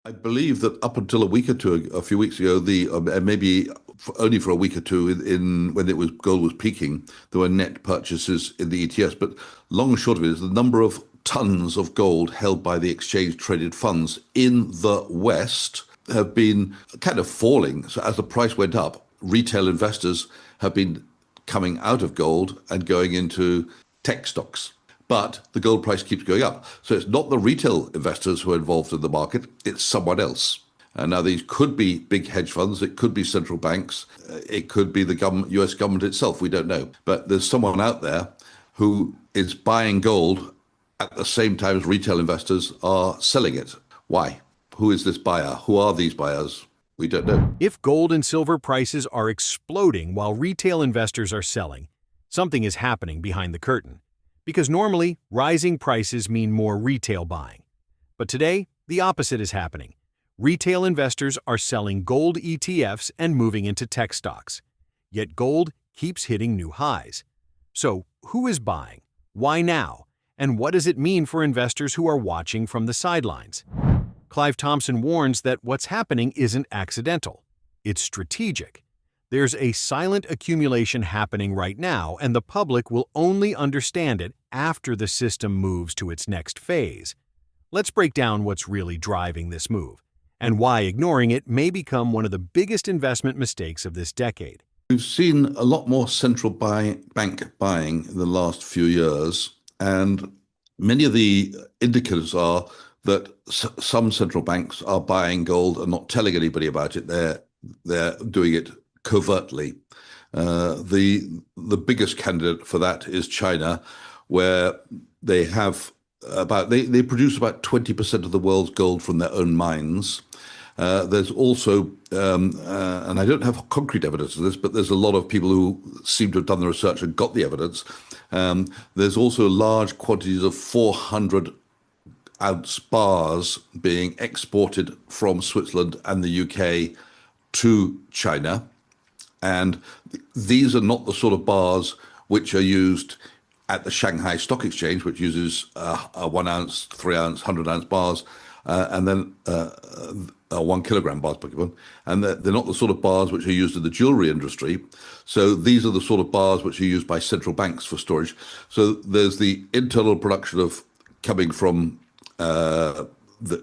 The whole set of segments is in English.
I believe that up until a week or two, a few weeks ago, and maybe only for a week or two in when it was gold was peaking, there were net purchases in the ETFs. But long and short of it is the number of tons of gold held by the exchange traded funds in the West have been kind of falling. So as the price went up, retail investors have been coming out of gold and going into tech stocks. But the gold price keeps going up. So it's not the retail investors who are involved in the market, it's someone else. And now these could be big hedge funds, it could be central banks, it could be the government, US government itself, we don't know. But there's someone out there who is buying gold at the same time as retail investors are selling it. Why? Who is this buyer? Who are these buyers? We don't know. If gold and silver prices are exploding while retail investors are selling, something is happening behind the curtain. Because normally, rising prices mean more retail buying. But today, the opposite is happening. Retail investors are selling gold ETFs and moving into tech stocks. Yet gold keeps hitting new highs. So, who is buying? Why now? And what does it mean for investors who are watching from the sidelines? Clive Thompson warns that what's happening isn't accidental. It's strategic. There's a silent accumulation happening right now, and the public will only understand it after the system moves to its next phase. Let's break down what's really driving this move, and why ignoring it may become one of the biggest investment mistakes of this decade. We've seen a lot more central bank buying in the last few years, and many of the indicators are that some central banks are buying gold and not telling anybody about it. They're doing it covertly. The biggest candidate for that is China, where they produce about 20% of the world's gold from their own mines. There's also, and I don't have concrete evidence of this, but there's a lot of people who seem to have done the research and got the evidence. There's also large quantities of 400-ounce bars being exported from Switzerland and the UK to China. And these are not the sort of bars which are used at the Shanghai Stock Exchange, which uses a 1 ounce, 3 ounce, 100-ounce bars, and then 1 kilogram bars, and they're not the sort of bars which are used in the jewelry industry. So these are the sort of bars which are used by central banks for storage. So there's the internal production of coming from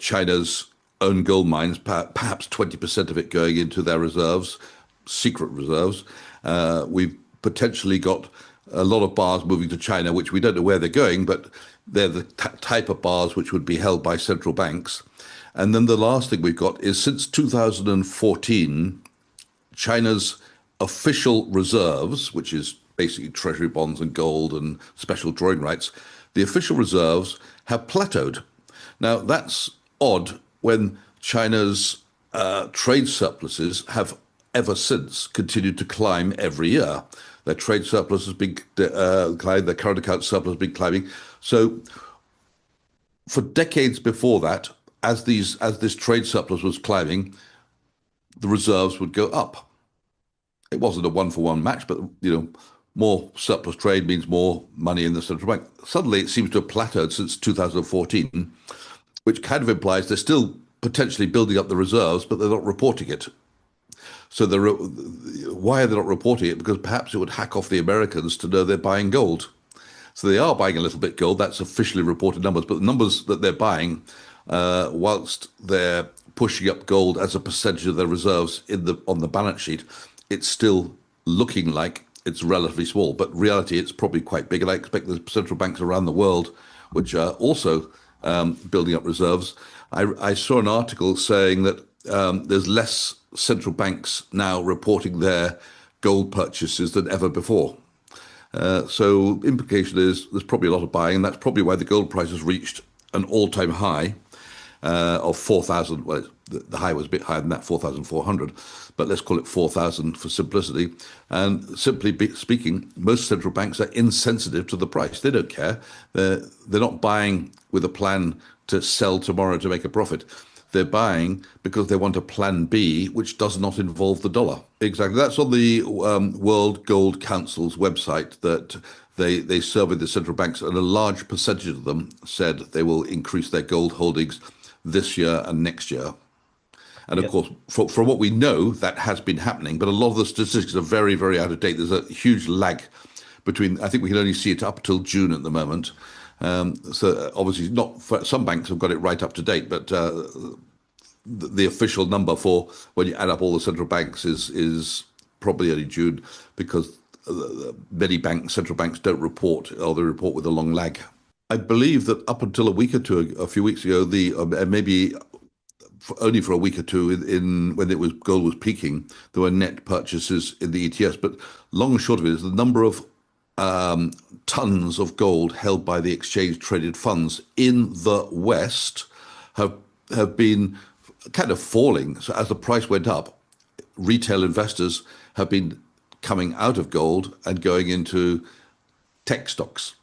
China's own gold mines, perhaps 20% of it going into their reserves, secret reserves. We've potentially got a lot of bars moving to China, which we don't know where they're going, but they're the type of bars which would be held by central banks. And then the last thing we've got is since 2014, China's official reserves, which is basically treasury bonds and gold and special drawing rights, the official reserves have plateaued. Now, that's odd when China's trade surpluses have ever since continued to climb every year. Their trade surplus has been climbing, their current account surplus has been climbing. So for decades before that, as this trade surplus was climbing, the reserves would go up. It wasn't a one-for-one match, but more surplus trade means more money in the central bank. Suddenly, it seems to have plateaued since 2014, which kind of implies they're still potentially building up the reserves, but they're not reporting it. So why are they not reporting it? Because perhaps it would hack off the Americans to know they're buying gold. So they are buying a little bit gold. That's officially reported numbers, but the numbers that they're buying, whilst they're pushing up gold as a percentage of their reserves on the balance sheet, it's still looking like it's relatively small. But reality, it's probably quite big. And I expect the central banks around the world, which are also building up reserves. I saw an article saying that there's less central banks now reporting their gold purchases than ever before. So implication is there's probably a lot of buying, and that's probably why the gold price has reached an all-time high of 4,000. Well, the high was a bit higher than that, 4,400, but let's call it 4,000 for simplicity. And simply speaking, most central banks are insensitive to the price. They don't care. They're not buying with a plan to sell tomorrow to make a profit. They're buying because they want a plan B, which does not involve the dollar. Exactly. That's on the World Gold Council's website that they surveyed the central banks, and a large percentage of them said they will increase their gold holdings this year and next year. And of Yep. course, from what we know, that has been happening. But a lot of the statistics are very, very out of date. There's a huge lag between, I think we can only see it up till June at the moment. So obviously, not for, some banks have got it right up to date, but the official number for when you add up all the central banks is probably only June, because many central banks don't report, or they report with a long lag. I believe that up until a week or two, a few weeks ago, maybe only for a week or two in when it was gold was peaking, there were net purchases in the ETFs. But long and short of it is the number of tons of gold held by the exchange traded funds in the West have been kind of falling. So as the price went up, retail investors have been coming out of gold and going into tech stocks.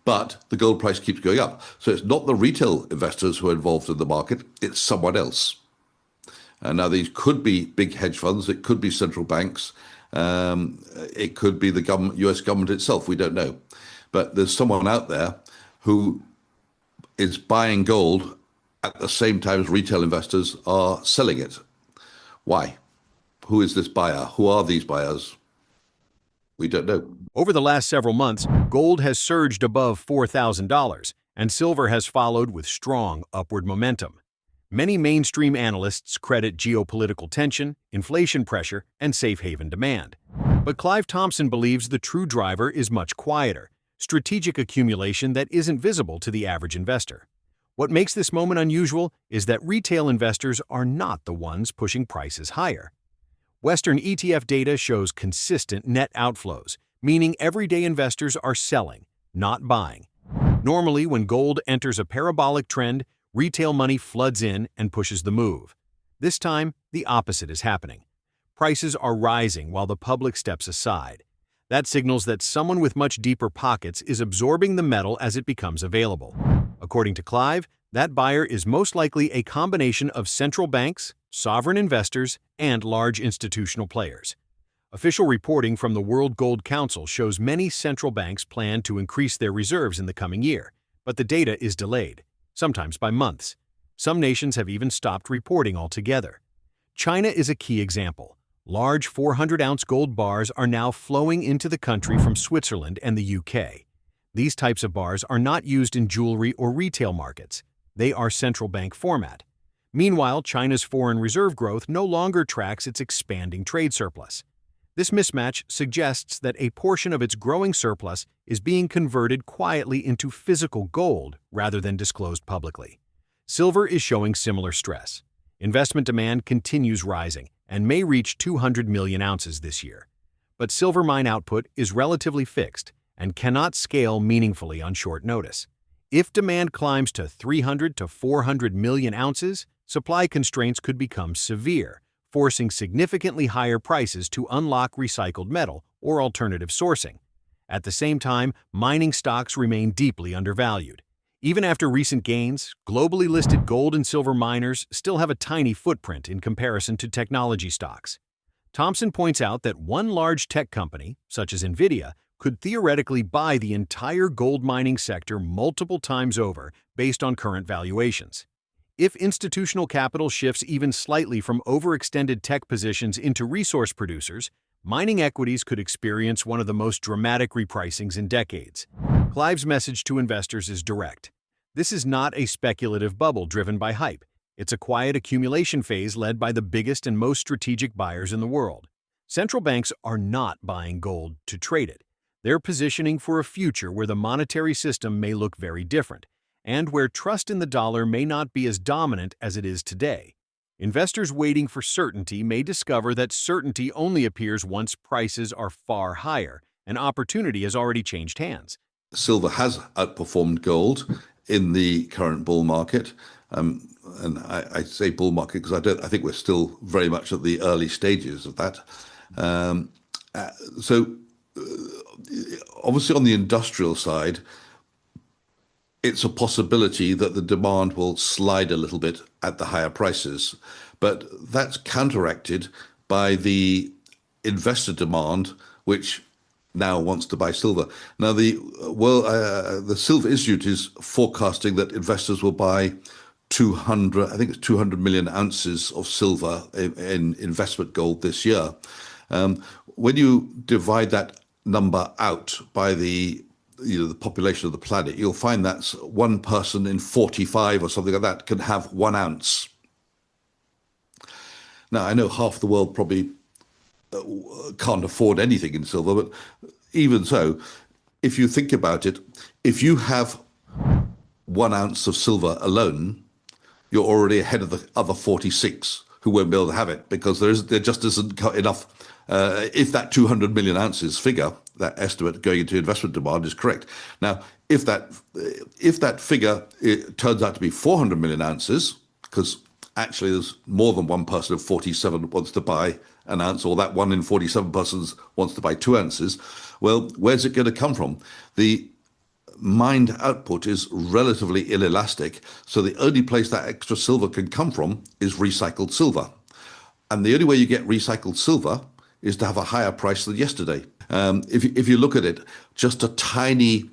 But the gold price keeps going up. So it's not the retail investors who are involved in the market, it's someone else. And now these could be big hedge funds, it could be central banks, it could be the US government itself, we don't know. But there's someone out there who is buying gold at the same time as retail investors are selling it. Why? Who is this buyer? Who are these buyers? We don't know. Over the last several months, gold has surged above $4,000, and silver has followed with strong upward momentum. Many mainstream analysts credit geopolitical tension, inflation pressure, and safe haven demand. But Clive Thompson believes the true driver is much quieter, strategic accumulation that isn't visible to the average investor. What makes this moment unusual is that retail investors are not the ones pushing prices higher. Western ETF data shows consistent net outflows, meaning everyday investors are selling, not buying. Normally, when gold enters a parabolic trend, retail money floods in and pushes the move. This time, the opposite is happening. Prices are rising while the public steps aside. That signals that someone with much deeper pockets is absorbing the metal as it becomes available. According to Clive, that buyer is most likely a combination of central banks, sovereign investors, and large institutional players. Official reporting from the World Gold Council shows many central banks plan to increase their reserves in the coming year, but the data is delayed, sometimes by months. Some nations have even stopped reporting altogether. China is a key example. Large 400-ounce gold bars are now flowing into the country from Switzerland and the UK. These types of bars are not used in jewelry or retail markets. They are central bank format. Meanwhile, China's foreign reserve growth no longer tracks its expanding trade surplus. This mismatch suggests that a portion of its growing surplus is being converted quietly into physical gold rather than disclosed publicly. Silver is showing similar stress. Investment demand continues rising and may reach 200 million ounces this year. But silver mine output is relatively fixed and cannot scale meaningfully on short notice. If demand climbs to 300 to 400 million ounces, supply constraints could become severe, forcing significantly higher prices to unlock recycled metal or alternative sourcing. At the same time, mining stocks remain deeply undervalued. Even after recent gains, globally listed gold and silver miners still have a tiny footprint in comparison to technology stocks. Thompson points out that one large tech company, such as Nvidia, could theoretically buy the entire gold mining sector multiple times over based on current valuations. If institutional capital shifts even slightly from overextended tech positions into resource producers, mining equities could experience one of the most dramatic repricings in decades. Clive's message to investors is direct. This is not a speculative bubble driven by hype. It's a quiet accumulation phase led by the biggest and most strategic buyers in the world. Central banks are not buying gold to trade it. They're positioning for a future where the monetary system may look very different, and where trust in the dollar may not be as dominant as it is today. Investors waiting for certainty may discover that certainty only appears once prices are far higher, and opportunity has already changed hands. Silver has outperformed gold in the current bull market. And I say bull market because I think we're still very much at the early stages of that. So obviously on the industrial side, it's a possibility that the demand will slide a little bit at the higher prices, but that's counteracted by the investor demand, which now wants to buy silver. Now, the Silver Institute is forecasting that investors will buy 200, I think it's 200 million ounces of silver in investment gold this year. When you divide that number out by the the population of the planet, you'll find that's one person in 45 or something like that can have 1 ounce. Now, I know half the world probably can't afford anything in silver, but even so, if you think about it, if you have 1 ounce of silver alone, you're already ahead of the other 46 who won't be able to have it because there just isn't enough. If that 200 million ounces figure, that estimate going into investment demand is correct. Now, if that figure it turns out to be 400 million ounces, because actually there's more than one person of 47 wants to buy an ounce, or that one in 47 persons wants to buy 2 ounces, well, where's it going to come from? The mined output is relatively inelastic, so the only place that extra silver can come from is recycled silver. And the only way you get recycled silver is to have a higher price than yesterday. If you look at it, just a tiny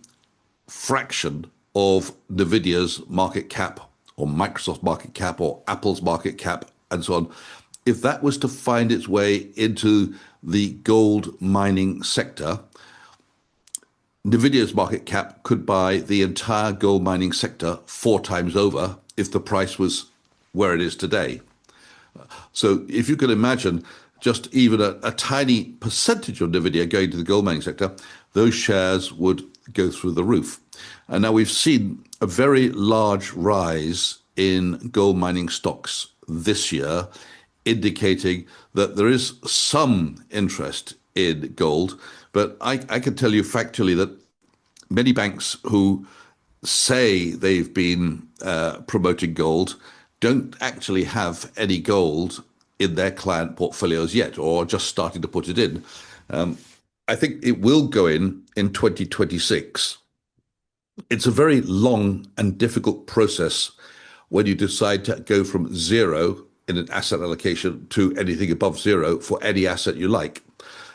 fraction of NVIDIA's market cap or Microsoft's market cap or Apple's market cap and so on, if that was to find its way into the gold mining sector, NVIDIA's market cap could buy the entire gold mining sector 4 times over if the price was where it is today. So if you could imagine just even a tiny percentage of NVIDIA going to the gold mining sector, those shares would go through the roof. And now we've seen a very large rise in gold mining stocks this year, indicating that there is some interest in gold. But I can tell you factually that many banks who say they've been promoting gold don't actually have any gold in their client portfolios yet, or just starting to put it in. I think it will go in 2026. It's a very long and difficult process when you decide to go from zero in an asset allocation to anything above zero for any asset you like.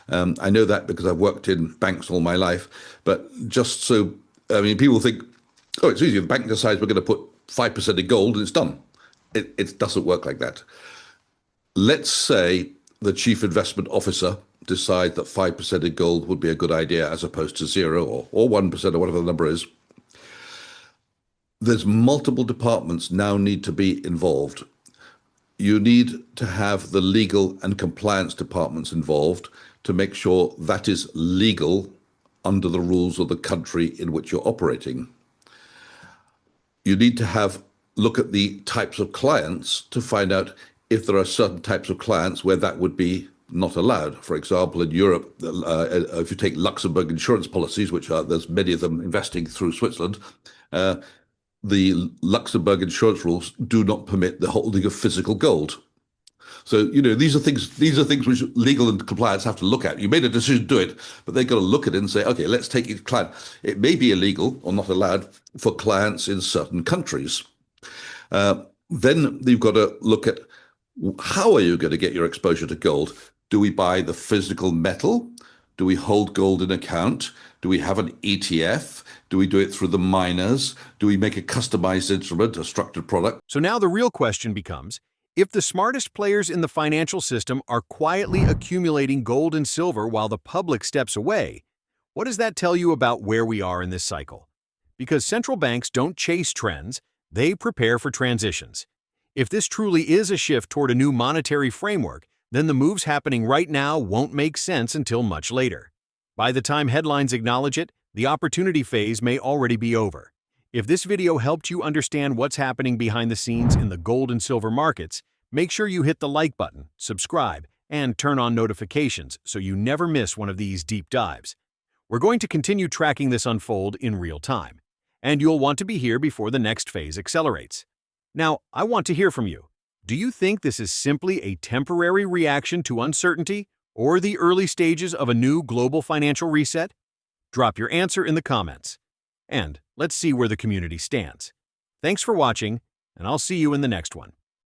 I know that because I've worked in banks all my life, but just so, I mean, people think, oh, it's easy. The bank decides we're going to put 5% in gold and it's done. It doesn't work like that. Let's say the chief investment officer decides that 5% in gold would be a good idea as opposed to 0 or 1% or whatever the number is. There's multiple departments now need to be involved. You need to have the legal and compliance departments involved to make sure that is legal under the rules of the country in which you're operating. You need to look at the types of clients to find out if there are certain types of clients where that would be not allowed. For example, in Europe, if you take Luxembourg insurance policies, there's many of them investing through Switzerland, the Luxembourg insurance rules do not permit the holding of physical gold. So, these are things which legal and compliance have to look at. You made a decision to do it, but they've got to look at it and say, okay, let's take each client. It may be illegal or not allowed for clients in certain countries. Then you've got to look at how are you going to get your exposure to gold? Do we buy the physical metal? Do we hold gold in account? Do we have an ETF? Do we do it through the miners? Do we make a customized instrument, a structured product? So now the real question becomes, if the smartest players in the financial system are quietly accumulating gold and silver while the public steps away, what does that tell you about where we are in this cycle? Because central banks don't chase trends, they prepare for transitions. If this truly is a shift toward a new monetary framework, then the moves happening right now won't make sense until much later. By the time headlines acknowledge it, the opportunity phase may already be over. If this video helped you understand what's happening behind the scenes in the gold and silver markets, make sure you hit the like button, subscribe, and turn on notifications so you never miss one of these deep dives. We're going to continue tracking this unfold in real time, and you'll want to be here before the next phase accelerates. Now, I want to hear from you. Do you think this is simply a temporary reaction to uncertainty or the early stages of a new global financial reset? Drop your answer in the comments. And let's see where the community stands. Thanks for watching, and I'll see you in the next one.